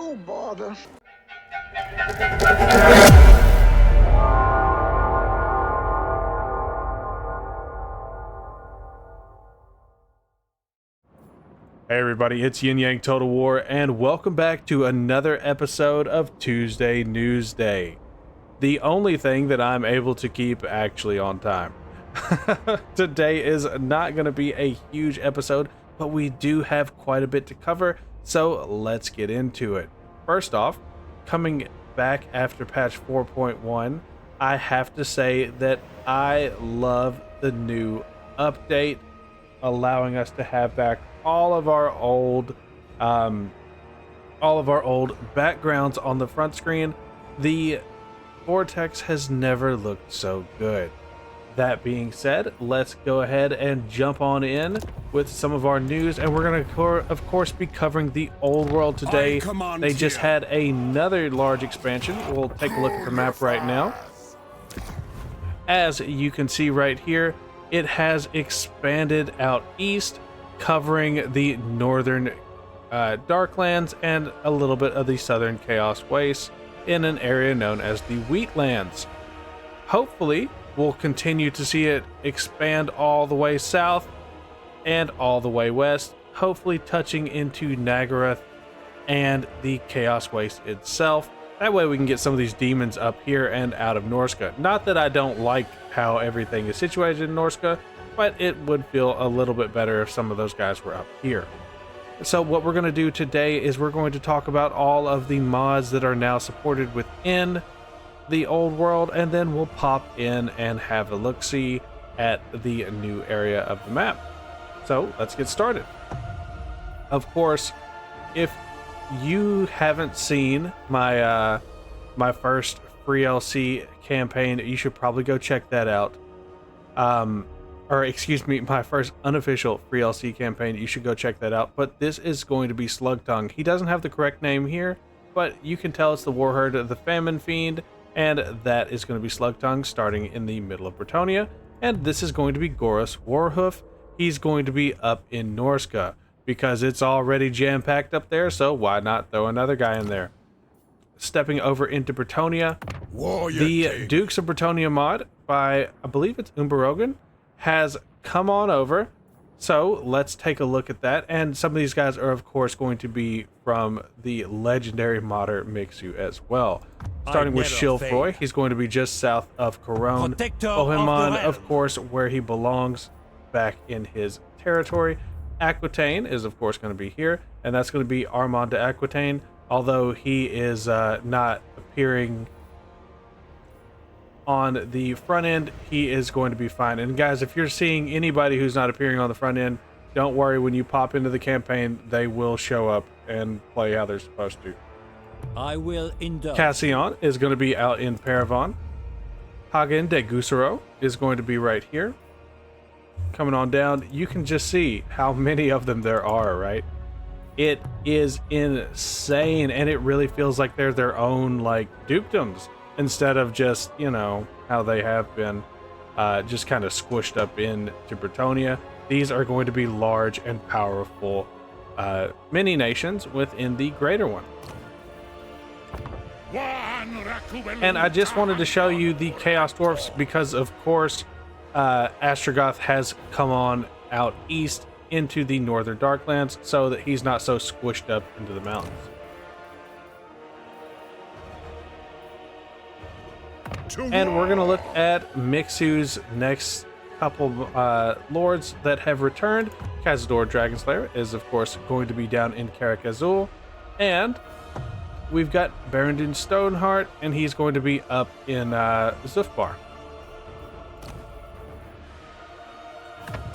Oh, bother. Hey everybody, it's Yin Yang Total War, and welcome back to another episode of Tuesday Newsday. The only thing that I'm able to keep actually on time. Today is not going to be a huge episode, but we do have quite a bit to cover, so let's get into it. First off, coming back after patch 4.1, I have to say that I love the new update, allowing us to have back all of our old backgrounds on the front screen. The vortex has never looked so good. That being said, let's go ahead and jump on in with some of our news, and we're going to of course be covering the old world today. They just had another large expansion. We'll take a look at the map right now. As you can see right here, it has expanded out east, covering the northern Darklands and a little bit of the southern Chaos Wastes in an area known as the Wheatlands. Hopefully, we'll continue to see it expand all the way south and all the way west, hopefully touching into Nagarath and the Chaos Waste itself. That way we can get some of these demons up here and out of Norska. Not that I don't like how everything is situated in Norska, but it would feel a little bit better if some of those guys were up here. So what we're going to do today is we're going to talk about all of the mods that are now supported within the old world, and then we'll pop in and have a look-see at the new area of the map. So let's get started. Of course, if you haven't seen my my first free LC campaign, you should probably go check that out. Or excuse me, my first unofficial free LC campaign, you should go check that out. But this is going to be Slugtongue. He doesn't have the correct name here, but you can tell it's the Warherd of the Famine Fiend, and that is going to be Slugtongue starting in the middle of Bretonnia. And this is going to be Gorus Warhoof. He's going to be up in Norska, because it's already jam-packed up there, so why not throw another guy in there? Stepping over into Bretonnia, the Dukes of Bretonnia mod by, I believe it's Umberogan, has come on over. So let's take a look at that. And some of these guys are, of course, going to be from the legendary modder Mixu as well. Starting with Shilfroy, he's going to be just south of Corone. Ohimon, of course, where he belongs, back in his territory. Aquitaine is, of course, going to be here, and that's going to be Armand de Aquitaine, although he is not appearing on the front end. He is going to be fine. And guys, if you're seeing anybody who's not appearing on the front end, don't worry. When you pop into the campaign, they will show up and play how they're supposed to. I will indulge. Cassian is going to be out in Paravon. Hagen de Gusaro is going to be right here. Coming on down, you can just see how many of them there are, right? It is insane, and it really feels like they're their own, like, dukedoms, instead of just, you know, how they have been just kind of squished up into Bretonnia. These are going to be large and powerful mini nations within the greater one. And I just wanted to show you the Chaos Dwarfs because, of course, Astrogoth has come on out east into the northern Darklands so that he's not so squished up into the mountains. And we're going to look at Mixu's next couple lords that have returned. Cazador Dragonslayer is, of course, going to be down in Karak Azul. And we've got Barendon Stoneheart, and he's going to be up in Zufbar.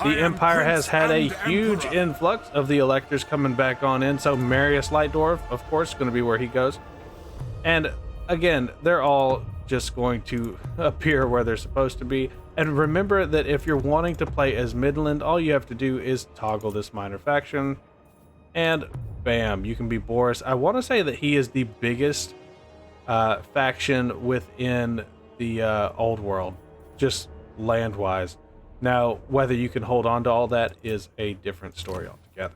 The Empire has had a huge influx of the electors coming back on in, so Marius Light Dwarf, of course, is going to be where he goes. And again, they're all just going to appear where they're supposed to be. And remember that if you're wanting to play as Midland, all you have to do is toggle this minor faction, and bam, you can be Boris. I want to say that he is the biggest faction within the old world, just land-wise. Now, whether you can hold on to all that is a different story altogether.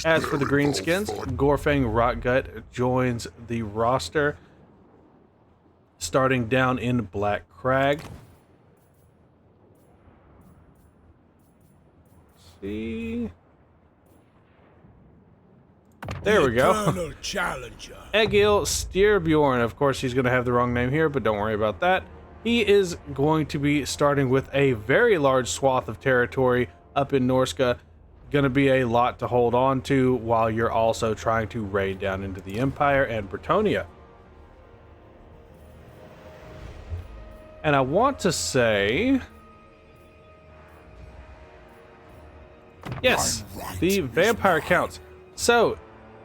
As for the Greenskins, Gorfang Rotgut joins the roster, starting down in Black Crag. Let's see. There we go. Egil Styrbjorn. Of course, he's going to have the wrong name here, but don't worry about that. He is going to be starting with a very large swath of territory up in Norska. Going to be a lot to hold on to while you're also trying to raid down into the Empire and Bretonnia. And I want to say... yes, the vampire counts. So,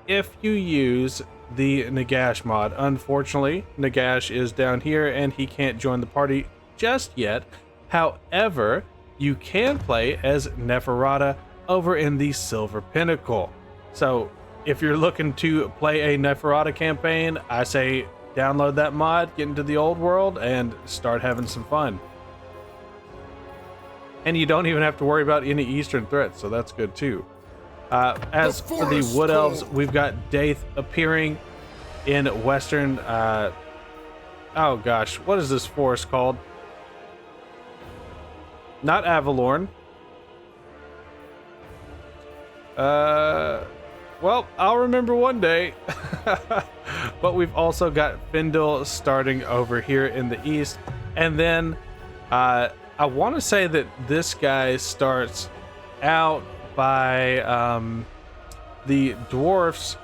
if you use the Nagash mod, unfortunately, Nagash is down here and he can't join the party just yet. However, you can play as Neferata over in the Silver Pinnacle. So, if you're looking to play a Neferata campaign, I say download that mod, get into the old world, and start having some fun. And you don't even have to worry about any Eastern threats, so that's good too. As for the Wood Elves, we've got Daith appearing in Western... oh gosh, what is this forest called? Not Avalorn. Well, I'll remember one day. But we've also got Findle starting over here in the east. And then I want to say that this guy starts out by the dwarfs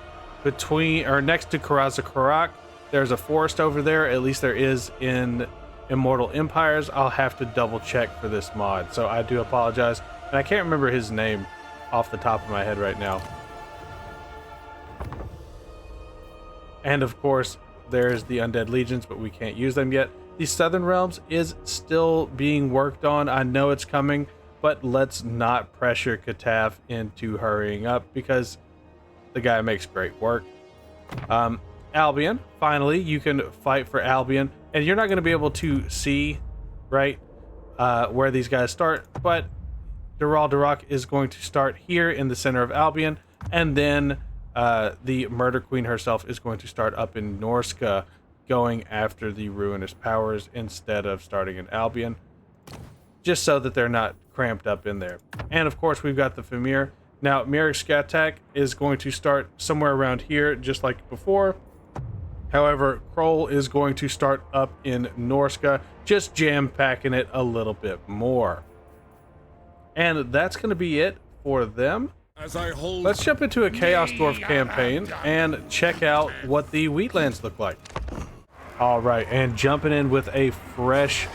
between or next to Karazakarak. There's a forest over there. At least there is in Immortal Empires. I'll have to double check for this mod, so I do apologize. And I can't remember his name off the top of my head right now. And of course, there's the Undead Legions, but we can't use them yet. The Southern Realms is still being worked on. I know it's coming, but let's not pressure Kataf into hurrying up because the guy makes great work. Albion, finally, you can fight for Albion, and you're not going to be able to see, right, where these guys start, but Dural Durak is going to start here in the center of Albion, and then the Murder Queen herself is going to start up in Norska, going after the Ruinous Powers instead of starting in Albion, just so that they're not cramped up in there. And of course, we've got the Famir. Now, Mirik Skatak is going to start somewhere around here, just like before. However, Kroll is going to start up in Norska, just jam-packing it a little bit more. And that's going to be it for them. Let's jump into a Chaos Dwarf campaign and check out what the Wheatlands look like. Alright, and jumping in with a fresh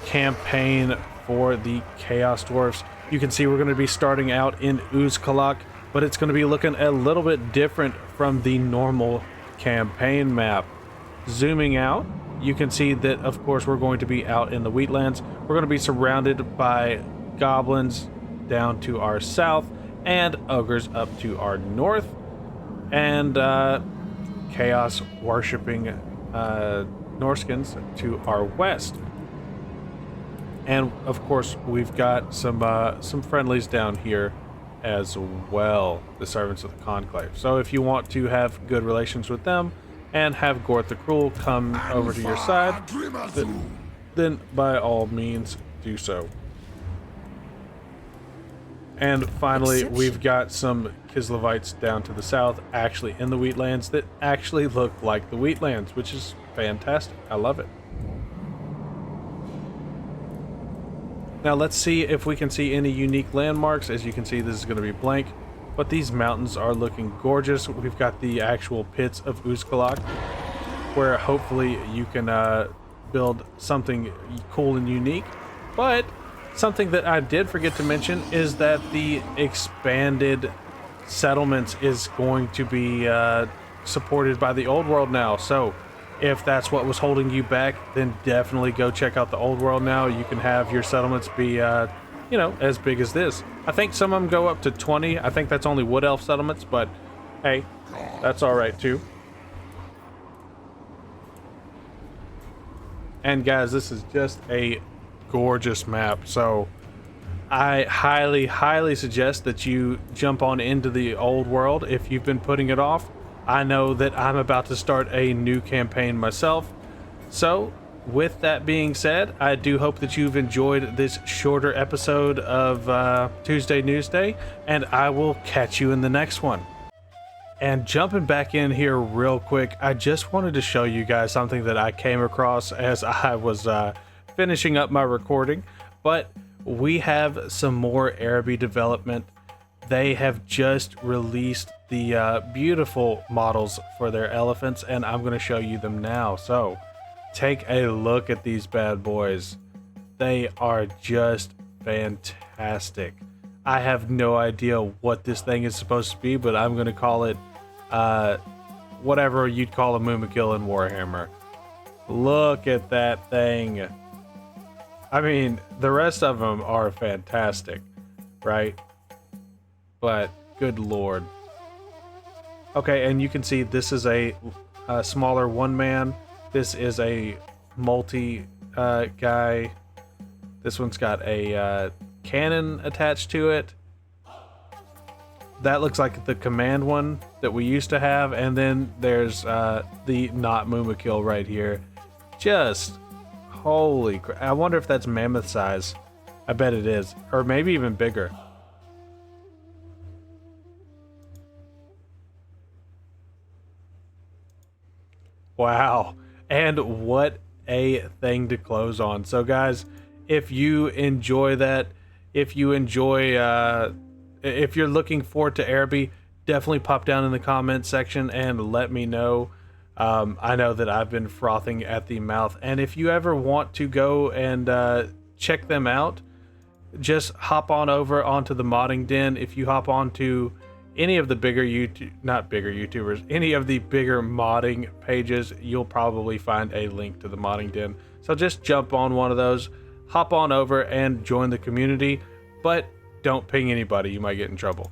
campaign for the Chaos Dwarfs. You can see we're going to be starting out in Uzkalak, but it's going to be looking a little bit different from the normal campaign map. Zooming out, you can see that of course we're going to be out in the Wheatlands. We're going to be surrounded by goblins down to our south and ogres up to our north, and chaos worshipping Norskins to our west. And of course we've got some friendlies down here as well, the servants of the Conclave. So if you want to have good relations with them and have Gorth the Cruel come over to your side, then by all means do so. And finally, we've got some Kislevites down to the south, actually in the Wheatlands, that actually look like the Wheatlands, which is fantastic. I love it. Now let's see if we can see any unique landmarks. As you can see, this is going to be blank, but these mountains are looking gorgeous. We've got the actual pits of Uzkalak, where hopefully you can build something cool and unique. But something that I did forget to mention is that the expanded settlements is going to be supported by the old world now. So if that's what was holding you back, then definitely go check out the old world now. You can have your settlements be, you know, as big as this. I think some of them go up to 20. I think that's only Wood Elf settlements, but hey, that's all right too. And guys, this is just a gorgeous map. So I highly suggest that you jump on into the old world if you've been putting it off. I know that I'm about to start a new campaign myself. So, with that being said, I do hope that you've enjoyed this shorter episode of Tuesday Newsday, and I will catch you in the next one. And jumping back in here real quick, I just wanted to show you guys something that I came across as I was finishing up my recording. But we have some more Araby development. They have just released the beautiful models for their elephants, and I'm going to show you them now. So take a look at these bad boys. They are just fantastic. I have no idea what this thing is supposed to be, but I'm going to call it whatever you'd call a Moomakill in Warhammer. Look at that thing. I mean, the rest of them are fantastic, right? But good lord. Okay, and you can see this is a smaller one-man. This is a multi guy. This one's got a cannon attached to it. That looks like the command one that we used to have, and then there's the not Moomakill right here. Just holy crap. I wonder if that's mammoth size. I bet it is, or maybe even bigger. Wow, and what a thing to close on. So guys, if you enjoy that, if you enjoy if you're looking forward to Araby, definitely pop down in the comments section and let me know. I know that I've been frothing at the mouth, and if you ever want to go and check them out, just hop on over onto the modding den. If you hop onto any of the bigger YouTubers, any of the bigger modding pages, you'll probably find a link to the modding den. So just jump on one of those, hop on over and join the community, but don't ping anybody, you might get in trouble.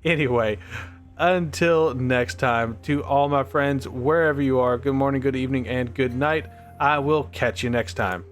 Anyway, until next time, to all my friends, wherever you are, good morning, good evening, and good night. I will catch you next time.